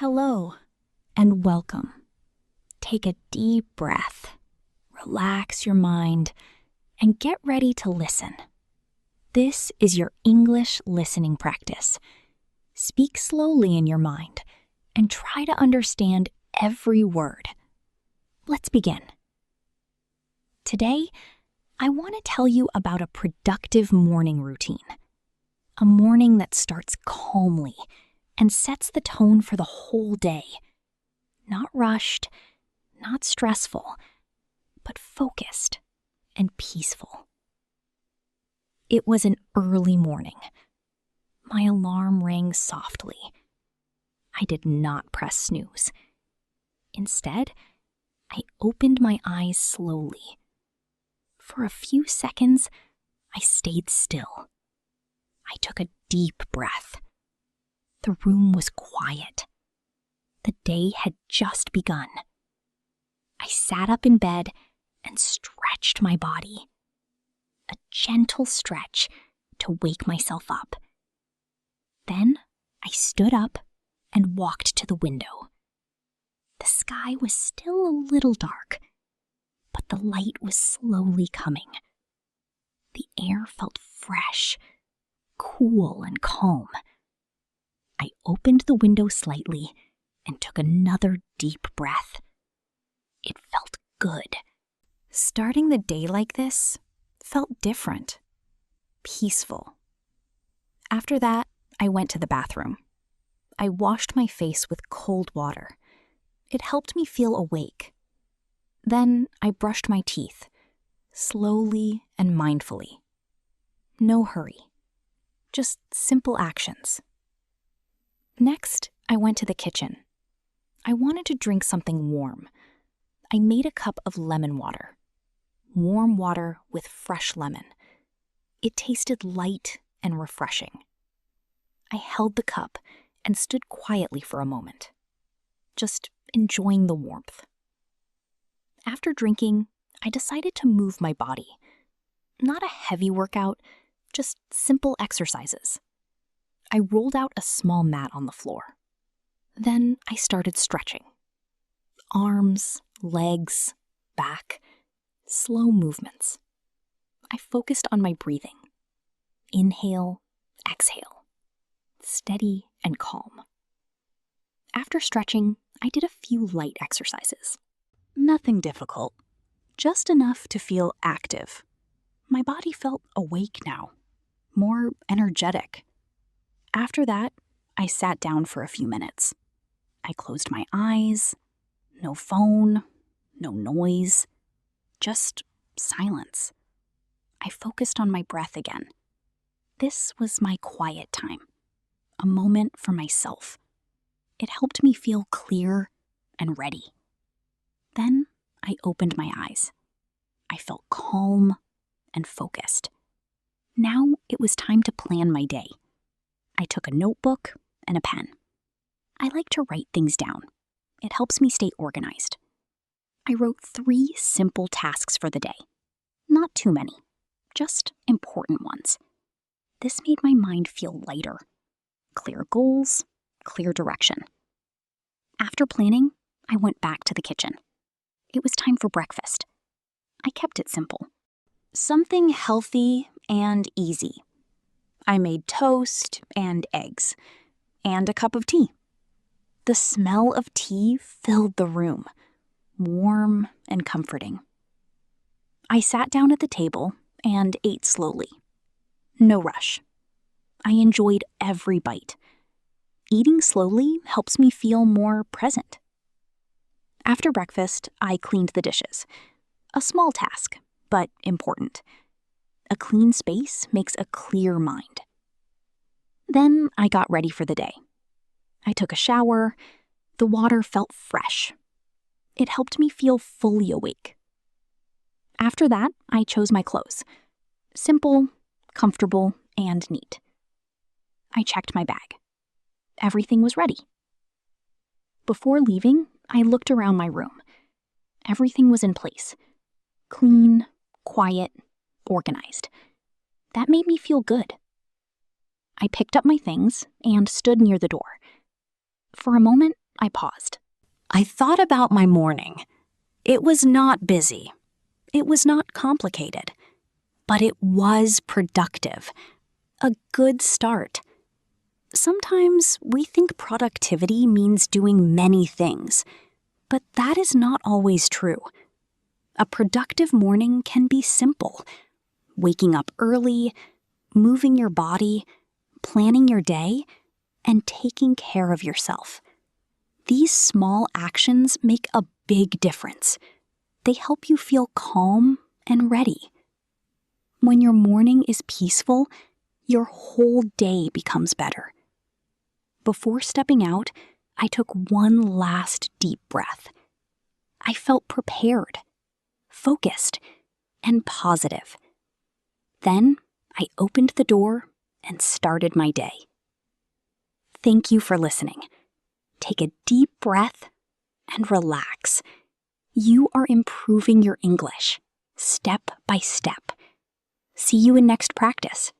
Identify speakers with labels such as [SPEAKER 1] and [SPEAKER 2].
[SPEAKER 1] Hello, and welcome. Take a deep breath, relax your mind, and get ready to listen. This is your English listening practice. Speak slowly in your mind and try to understand every word. Let's begin. Today, I want to tell you about a productive morning routine. A morning that starts calmly and sets the tone for the whole day. Not rushed, not stressful, but focused and peaceful. It was an early morning. My alarm rang softly. I did not press snooze. Instead, I opened my eyes slowly. For a few seconds, I stayed still. I took a deep breath. The room was quiet. The day had just begun. I sat up in bed and stretched my body. A gentle stretch to wake myself up. Then I stood up and walked to the window. The sky was still a little dark, but the light was slowly coming. The air felt fresh, cool, and calm. I opened the window slightly and took another deep breath. It felt good. Starting the day like this felt different, peaceful. After that, I went to the bathroom. I washed my face with cold water. It helped me feel awake. Then I brushed my teeth, slowly and mindfully. No hurry, just simple actions. Next, I went to the kitchen. I wanted to drink something warm. I made a cup of lemon water. Warm water with fresh lemon. It tasted light and refreshing. I held the cup and stood quietly for a moment, just enjoying the warmth. After drinking, I decided to move my body. Not a heavy workout, just simple exercises. I rolled out a small mat on the floor. Then I started stretching. Arms, legs, back, slow movements. I focused on my breathing. Inhale, exhale. Steady and calm. After stretching, I did a few light exercises. Nothing difficult, just enough to feel active. My body felt awake now, more energetic. After that, I sat down for a few minutes. I closed my eyes. No phone, no noise, just silence. I focused on my breath again. This was my quiet time, a moment for myself. It helped me feel clear and ready. Then I opened my eyes. I felt calm and focused. Now it was time to plan my day. I took a notebook and a pen. I like to write things down. It helps me stay organized. I wrote 3 simple tasks for the day. Not too many, just important ones. This made my mind feel lighter. Clear goals, clear direction. After planning, I went back to the kitchen. It was time for breakfast. I kept it simple. Something healthy and easy. I made toast and eggs, and a cup of tea. The smell of tea filled the room, warm and comforting. I sat down at the table and ate slowly. No rush. I enjoyed every bite. Eating slowly helps me feel more present. After breakfast, I cleaned the dishes. A small task, but important. A clean space makes a clear mind. Then I got ready for the day. I took a shower. The water felt fresh. It helped me feel fully awake. After that, I chose my clothes. Simple, comfortable, and neat. I checked my bag. Everything was ready. Before leaving, I looked around my room. Everything was in place. Clean, quiet, organized. That made me feel good. I picked up my things and stood near the door. For a moment, I paused.
[SPEAKER 2] I thought about my morning. It was not busy. It was not complicated. But it was productive. A good start. Sometimes we think productivity means doing many things, but that is not always true. A productive morning can be simple. Waking up early, moving your body, planning your day, and taking care of yourself. These small actions make a big difference. They help you feel calm and ready. When your morning is peaceful, your whole day becomes better. Before stepping out, I took one last deep breath. I felt prepared, focused, and positive. Then I opened the door and started my day. Thank you for listening. Take a deep breath and relax. You are improving your English, step by step. See you in next practice.